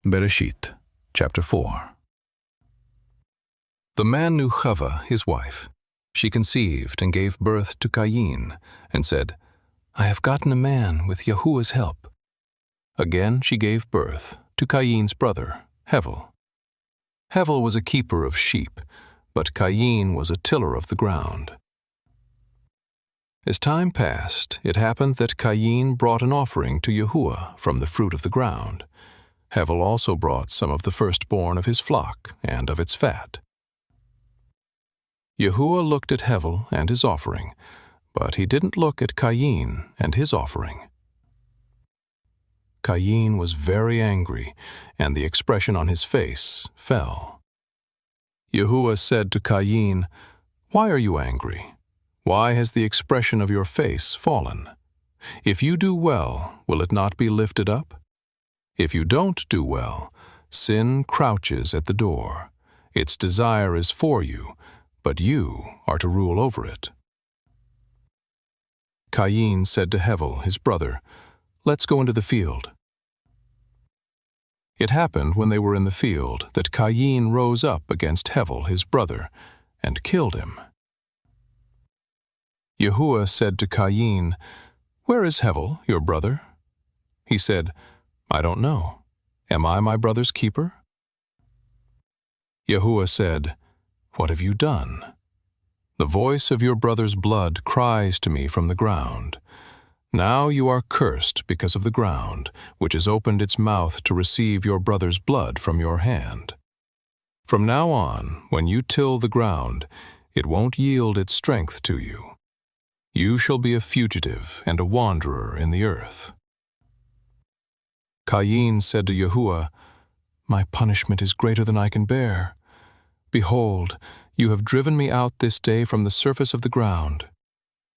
Bereshit, chapter 4. The man knew Chava, his wife. She conceived and gave birth to Cain, and said, I have gotten a man with Yahuwah's help. Again she gave birth to Cain's brother, Hevel. Hevel was a keeper of sheep, but Cain was a tiller of the ground. As time passed, it happened that Cain brought an offering to Yahuwah from the fruit of the ground. Hevel also brought some of the firstborn of his flock and of its fat. Yahuwah looked at Hevel and his offering, but he didn't look at Cain and his offering. Cain was very angry, and the expression on his face fell. Yahuwah said to Cain, Why are you angry? Why has the expression of your face fallen? If you do well, will it not be lifted up? If you don't do well, sin crouches at the door. Its desire is for you, but you are to rule over it. Cain said to Hevel, his brother, Let's go into the field. It happened when they were in the field that Cain rose up against Hevel, his brother, and killed him. Yahuwah said to Cain, Where is Hevel, your brother? He said, I don't know. Am I my brother's keeper? Yahuwah said, What have you done? The voice of your brother's blood cries to me from the ground. Now you are cursed because of the ground, which has opened its mouth to receive your brother's blood from your hand. From now on, when you till the ground, it won't yield its strength to you. You shall be a fugitive and a wanderer in the earth. Cain said to Yahuwah, My punishment is greater than I can bear. Behold, you have driven me out this day from the surface of the ground.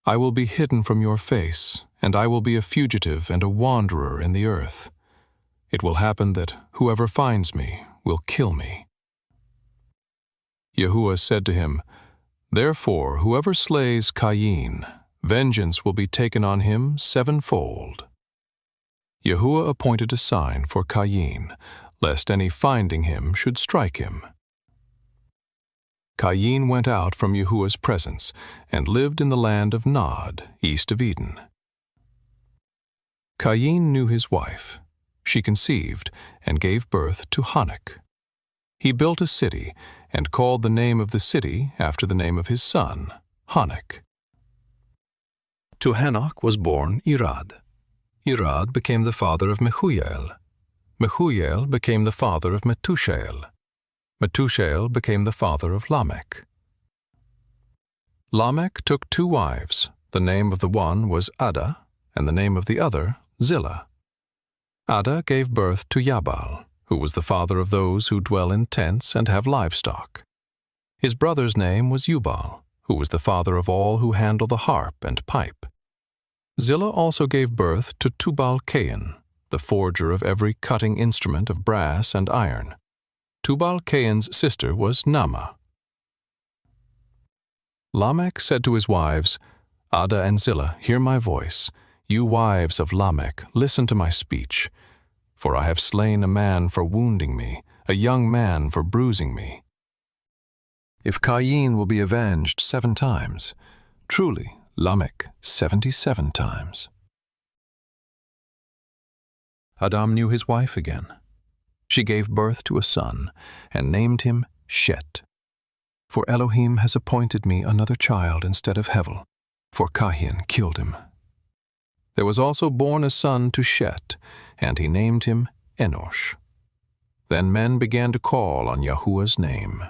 I will be hidden from your face, and I will be a fugitive and a wanderer in the earth. It will happen that whoever finds me will kill me. Yahuwah said to him, Therefore whoever slays Cain, vengeance will be taken on him sevenfold. Yahuwah appointed a sign for Cain, lest any finding him should strike him. Cain went out from Yahuwah's presence and lived in the land of Nod, east of Eden. Cain knew his wife. She conceived and gave birth to Hanok. He built a city and called the name of the city after the name of his son, Hanok. To Hanok was born Irad. Irad became the father of Mehujael. Mehujael became the father of Metushael. Metushael became the father of Lamech. Lamech took 2 wives. The name of the one was Ada, and the name of the other Zillah. Ada gave birth to Jabal, who was the father of those who dwell in tents and have livestock. His brother's name was Jubal, who was the father of all who handle the harp and pipe. Zillah also gave birth to Tubal-Cain, the forger of every cutting instrument of brass and iron. Tubal-Cain's sister was Naamah. Lamech said to his wives, Ada and Zillah, hear my voice. You wives of Lamech, listen to my speech. For I have slain a man for wounding me, a young man for bruising me. If Cain will be avenged 7 times, truly Lamech 77 times. Adam knew his wife again. She gave birth to a son, and named him Shet. For Elohim has appointed me another child instead of Hevel, for Cain killed him. There was also born a son to Shet, and he named him Enosh. Then men began to call on Yahuwah's name.